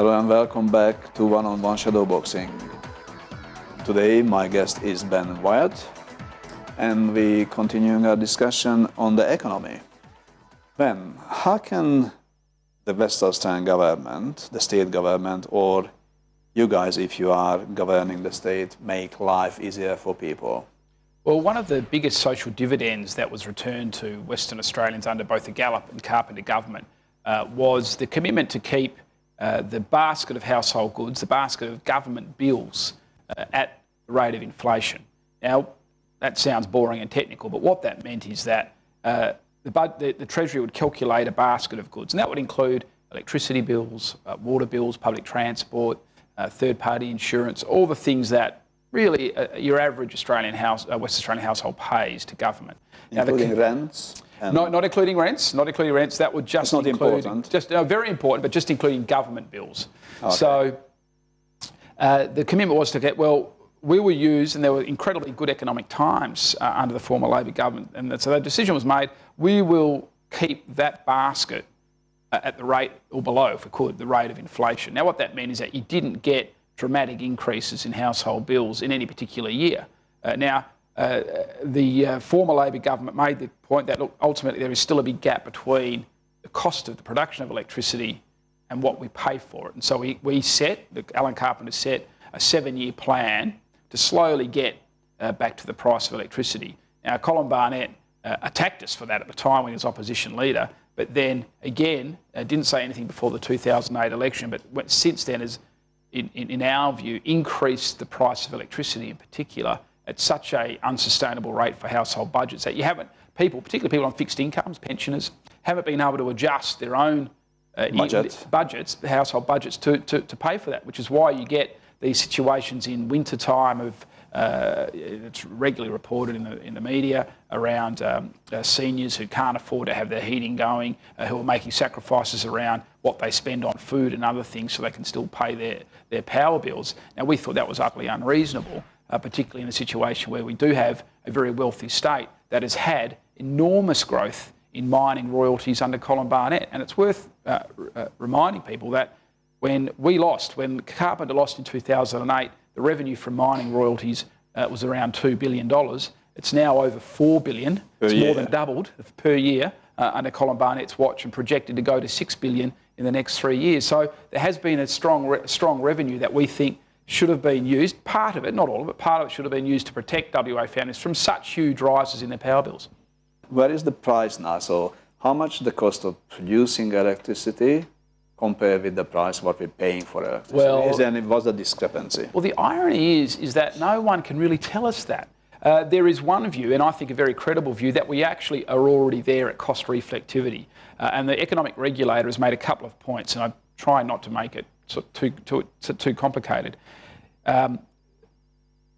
Hello and welcome back to One-on-One Shadowboxing. Today my guest is Ben Wyatt and we continuing our discussion on the economy. Ben, how can the West Australian government, the state government, or you guys, if you are governing the state, make life easier for people? Well, one of the biggest social dividends that was returned to Western Australians under both the Gallop and Carpenter government was the commitment to keep the basket of household goods, the basket of government bills at the rate of inflation. Now, that sounds boring and technical, but what that meant is that the Treasury would calculate a basket of goods, and that would include electricity bills, water bills, public transport, third-party insurance, all the things that really your average West Australian household pays to government. Including rents? Not including rents. Not including rents. That would just include important. Very important, but just including government bills. Okay. So the commitment was to get, well, we will use, and there were incredibly good economic times under the former Labor government, and so the decision was made, we will keep that basket at the rate, or below, if we could, the rate of inflation. Now, what that meant is that you didn't get dramatic increases in household bills in any particular year. The former Labor government made the point that, look, ultimately there is still a big gap between the cost of the production of electricity and what we pay for it. And so Alan Carpenter set a 7-year plan to slowly get back to the price of electricity. Now, Colin Barnett attacked us for that at the time when he was opposition leader, but then again, didn't say anything before the 2008 election, but since then has, in our view, increased the price of electricity in particular at such an unsustainable rate for household budgets that you haven't, particularly people on fixed incomes, pensioners, haven't been able to adjust their own budgets, household budgets, to pay for that, which is why you get these situations in winter time of, it's regularly reported in the media around seniors who can't afford to have their heating going, who are making sacrifices around what they spend on food and other things so they can still pay their power bills. Now, we thought that was utterly unreasonable, particularly in a situation where we do have a very wealthy state that has had enormous growth in mining royalties under Colin Barnett. And it's worth reminding people that when Carpenter lost in 2008, the revenue from mining royalties was around $2 billion. It's now over $4 billion. It's more than doubled per year under Colin Barnett's watch, and projected to go to $6 billion in the next 3 years. So there has been a strong revenue that we think should have been used, part of it, not all of it, part of it should have been used to protect WA families from such huge rises in their power bills. Where is the price now? So how much the cost of producing electricity compared with the price what we're paying for electricity? Well, was a discrepancy? Well, the irony is that no one can really tell us that. There is one view, and I think a very credible view, that we actually are already there at cost reflectivity. And the economic regulator has made a couple of points, and I try not to make it too complicated.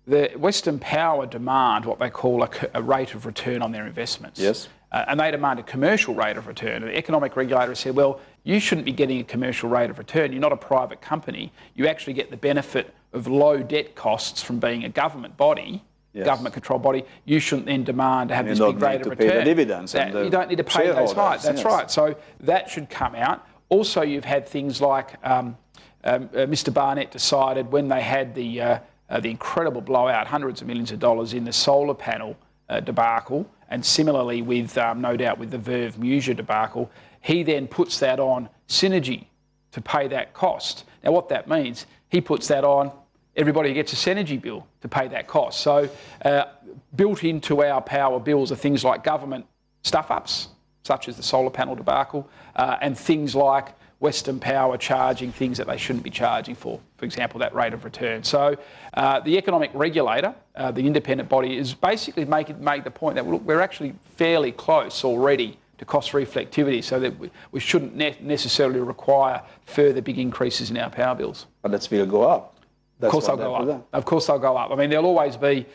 The Western Power demand what they call a rate of return on their investments. Yes. And they demand a commercial rate of return. And the economic regulator said, well, you shouldn't be getting a commercial rate of return. You're not a private company. You actually get the benefit of low debt costs from being a government body, yes, government-controlled body. You shouldn't then demand to have this big rate of return. Pay the dividends you don't need to pay those. Right, that's right. So that should come out. Also, you've had things like Mr. Barnett decided when they had the incredible blowout, hundreds of millions of dollars in the solar panel debacle, and similarly with, no doubt, with the Verve Musia debacle, he then puts that on Synergy to pay that cost. Now, what that means, he puts that on everybody who gets a Synergy bill to pay that cost. So built into our power bills are things like government stuff-ups, such as the solar panel debacle, and things like Western Power charging things that they shouldn't be charging for example, that rate of return. So the economic regulator, the independent body, is basically make the point that we're actually fairly close already to cost reflectivity, so that we shouldn't necessarily require further big increases in our power bills. But that will go up. Of course they'll go up. Of course they'll go up. I mean, there'll always be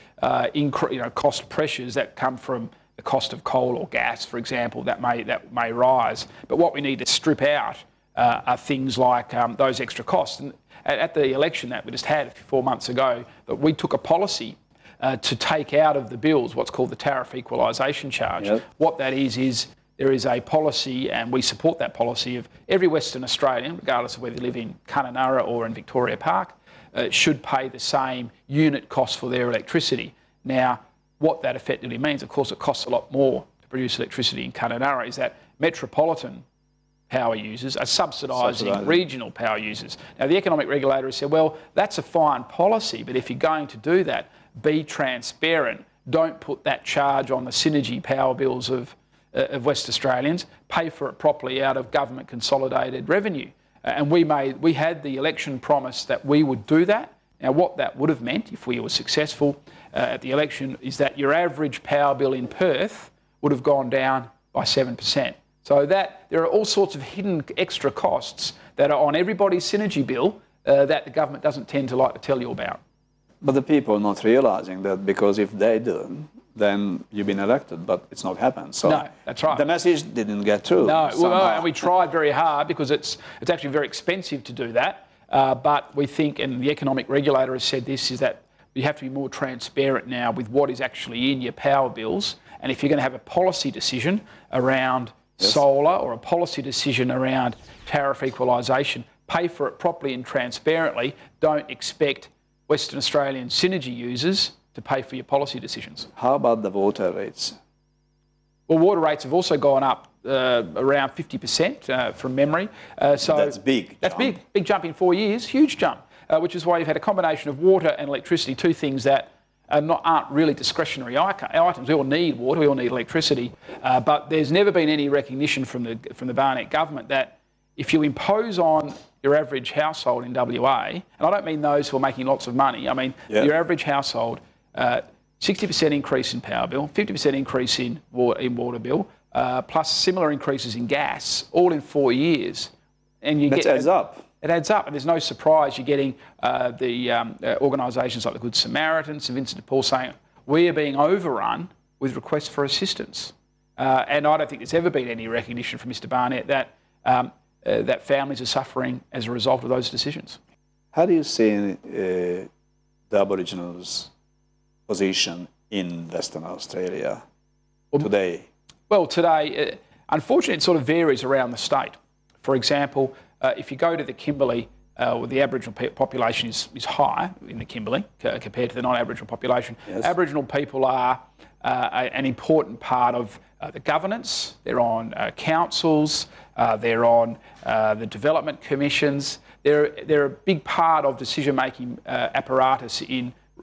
cost pressures that come from the cost of coal or gas, for example, that may rise. But what we need to strip out are things like those extra costs. And at the election that we just had 4 months ago, that we took a policy to take out of the bills what's called the tariff equalisation charge. Yep. What that is there is a policy, and we support that policy, of every Western Australian, regardless of whether they live in Kununurra or in Victoria Park, should pay the same unit cost for their electricity. Now, what that effectively means, of course, it costs a lot more to produce electricity in Kununurra, is that metropolitan power users are subsidising regional power users. Now, the economic regulator has said, well, that's a fine policy, but if you're going to do that, be transparent. Don't put that charge on the synergy power bills of West Australians. Pay for it properly out of government consolidated revenue. And we had the election promise that we would do that. Now, what that would have meant, if we were successful at the election, is that your average power bill in Perth would have gone down by 7%. So that there are all sorts of hidden extra costs that are on everybody's synergy bill that the government doesn't tend to like to tell you about. But the people are not realising that, because if they do, then you've been elected, but it's not happened. So no, that's right. The message didn't get through. No, and we tried very hard, because it's actually very expensive to do that. But we think, and the economic regulator has said this, is that you have to be more transparent now with what is actually in your power bills. And if you're going to have a policy decision around solar, or a policy decision around tariff equalisation, pay for it properly and transparently. Don't expect Western Australian synergy users to pay for your policy decisions. How about the water rates? Well, water rates have also gone up around 50% from memory. So that's big. That's big. Big jump in 4 years, huge jump, which is why you've had a combination of water and electricity, two things that aren't really discretionary items. We all need water, we all need electricity, but there's never been any recognition from the Barnett government that if you impose on your average household in WA, and I don't mean those who are making lots of money, I mean your average household, 60% increase in power bill, 50% increase in water bill, plus similar increases in gas, all in 4 years. And you that adds up. It adds up, and there's no surprise you're getting the organisations like the Good Samaritan, St Vincent de Paul saying, we are being overrun with requests for assistance. And I don't think there's ever been any recognition from Mr Barnett that that families are suffering as a result of those decisions. How do you see the Aboriginals' position in Western Australia today? Well, today, unfortunately, it sort of varies around the state. For example, if you go to the Kimberley, the Aboriginal population is high in the Kimberley compared to the non-Aboriginal population. Yes. Aboriginal people are an important part of the governance. They're on councils, they're on the development commissions. They're a big part of decision-making apparatus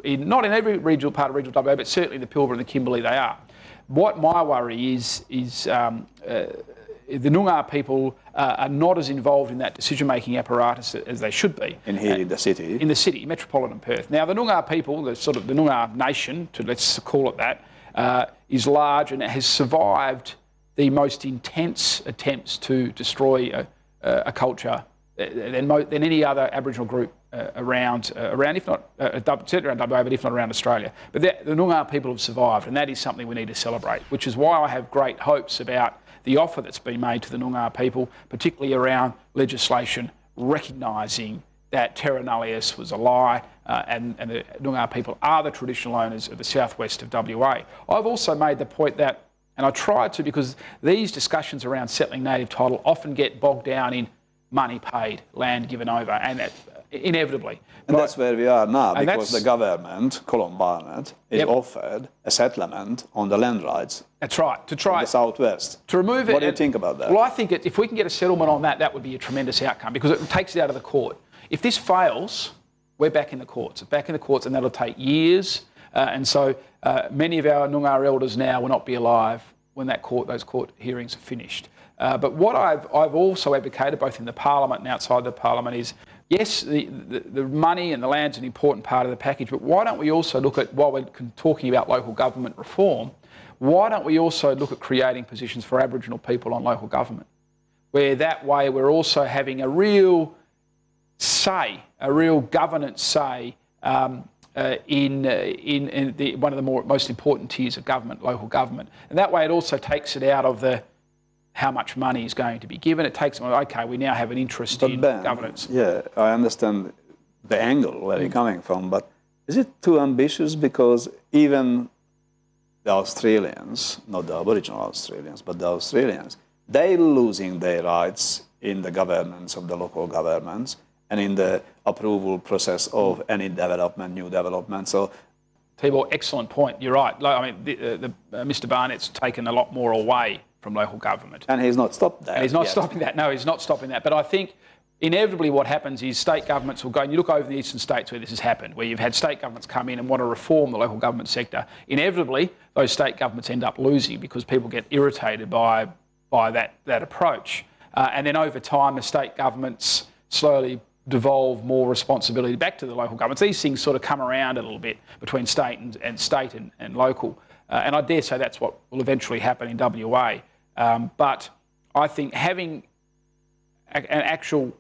not in every regional part of regional WA, but certainly the Pilbara and the Kimberley they are. What my worry is the Noongar people are not as involved in that decision-making apparatus as they should be. And here in the city? In the city, metropolitan Perth. Now, the Noongar people, the Noongar nation, let's call it that, is large, and it has survived the most intense attempts to destroy a culture than any other Aboriginal group around, if not, certainly around WA, but if not around Australia. But the Noongar people have survived, and that is something we need to celebrate, which is why I have great hopes about the offer that's been made to the Noongar people, particularly around legislation recognising that terra nullius was a lie, and the Noongar people are the traditional owners of the southwest of WA. I've also made the point that, and I tried to, because these discussions around settling native title often get bogged down in money paid, land given over, and that, inevitably. And that's where we are now, because the government, Colin Barnett, is offered a settlement on the land rights. That's right, to try the southwest. To remove it. What do you think about that? Well, I think if we can get a settlement on that, that would be a tremendous outcome, because it takes it out of the court. If this fails, we're back in the courts. And that'll take years. And so many of our Noongar elders now will not be alive when those court hearings are finished. But what I've also advocated, both in the Parliament and outside the Parliament, is yes, the money and the land's an important part of the package, but why don't we also look at, while we're talking about local government reform, why don't we also look at creating positions for Aboriginal people on local government, where that way we're also having a real say, a real governance say in one of the most important tiers of government, local government. And that way it also takes it out of the how much money is going to be given. It takes them, okay, we now have an interest in governance. Yeah, I understand the angle where you're coming from, but is it too ambitious? Because even the Australians, not the Aboriginal Australians, but the Australians, they're losing their rights in the governance of the local governments and in the approval process of any development, new development. So, Tibor, excellent point. You're right. Like, I mean, Mr. Barnett's taken a lot more away from local government. and he's not stopped that. And he's not yet. stopping that. No, he's not stopping that. But I think inevitably what happens is state governments will go, and you look over the eastern states where this has happened, where you've had state governments come in and want to reform the local government sector. Inevitably, those state governments end up losing because people get irritated by that approach. And then over time, the state governments slowly devolve more responsibility back to the local governments. These things sort of come around a little bit between state and local. And I dare say that's what will eventually happen in WA. But I think having an actual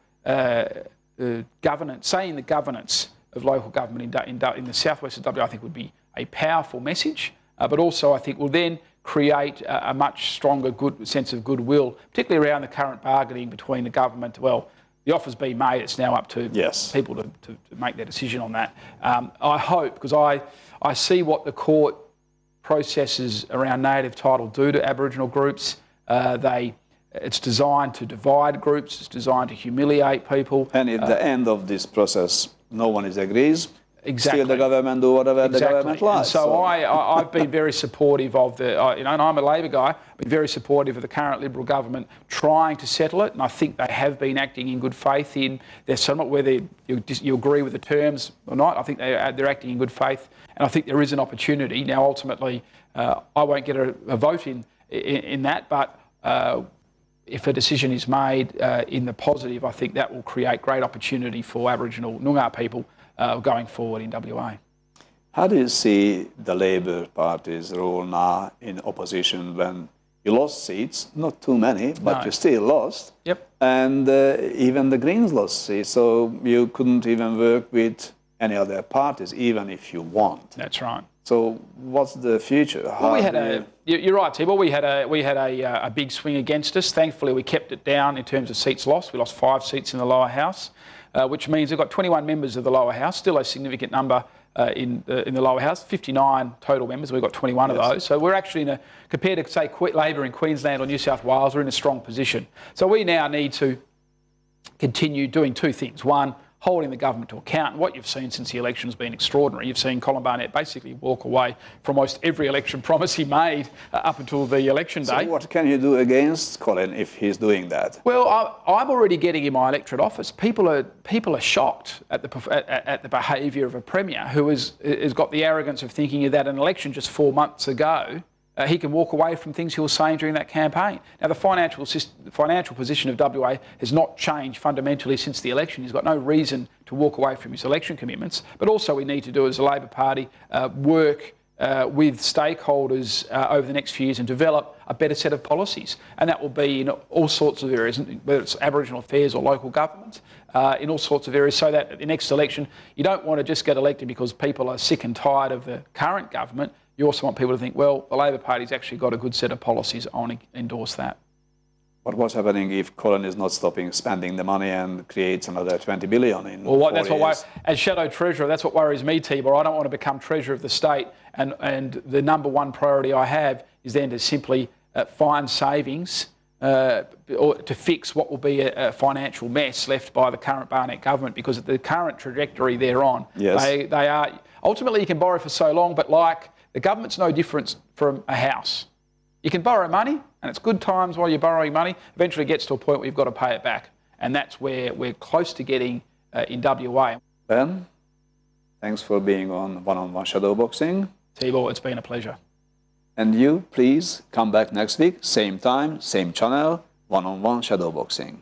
governance, saying the governance of local government in the southwest of WA, I think would be a powerful message. But also I think will then create a much stronger sense of goodwill, particularly around the current bargaining between the government. Well, the offer's been made, it's now up to people to make their decision on that. I hope, because I see what the court processes around native title do to Aboriginal groups. It's designed to divide groups, it's designed to humiliate people. And at the end of this process, no one agrees. Exactly. Still the government do whatever the government likes. And so I've been very supportive of and I'm a Labor guy, I've been very supportive of the current Liberal government trying to settle it, and I think they have been acting in good faith in their settlement, whether you agree with the terms or not. I think they're acting in good faith, and I think there is an opportunity. Now, ultimately, I won't get a vote in that, but if a decision is made in the positive, I think that will create great opportunity for Aboriginal Noongar people going forward in WA. How do you see the Labor Party's role now in opposition when you lost seats? Not too many, but you still lost. Yep. And even the Greens lost seats, so you couldn't even work with any other parties, even if you want. That's right. So what's the future? Well, you're right, Tibor. We had a big swing against us. Thankfully, we kept it down in terms of seats lost. We lost 5 seats in the lower house, which means we've got 21 members of the lower house, still a significant number in the lower house. 59 total members. We've got 21 of those. So we're actually compared to, say, Labor in Queensland or New South Wales, we're in a strong position. So we now need to continue doing 2 things. One, holding the government to account. And what you've seen since the election has been extraordinary. You've seen Colin Barnett basically walk away from almost every election promise he made up until the election day. So what can you do against Colin if he's doing that? Well, I'm already getting in my electorate office. People are shocked at the behaviour of a premier who has got the arrogance of thinking that an election just 4 months ago, he can walk away from things he was saying during that campaign. Now, the financial position of WA has not changed fundamentally since the election. He's got no reason to walk away from his election commitments. But also we need to do, as a Labor Party, work with stakeholders over the next few years and develop a better set of policies. And that will be in all sorts of areas, whether it's Aboriginal affairs or local government, in all sorts of areas, so that at the next election, you don't want to just get elected because people are sick and tired of the current government. You also want people to think, well, the Labor Party's actually got a good set of policies. I want to endorse that. But what's happening if Colin is not stopping spending the money and creates another 20 billion in 4 years? As Shadow Treasurer, that's what worries me, Tibor. I don't want to become Treasurer of the State, and the number one priority I have is then to simply find savings or to fix what will be a financial mess left by the current Barnett government, because at the current trajectory they're on, they are... Ultimately, you can borrow for so long, but the government's no different from a house. You can borrow money, and it's good times while you're borrowing money. Eventually it gets to a point where you've got to pay it back. And that's where we're close to getting in WA. Ben, thanks for being on One-on-One Shadowboxing. Tibor, it's been a pleasure. And you, please come back next week, same time, same channel, One-on-One Shadowboxing.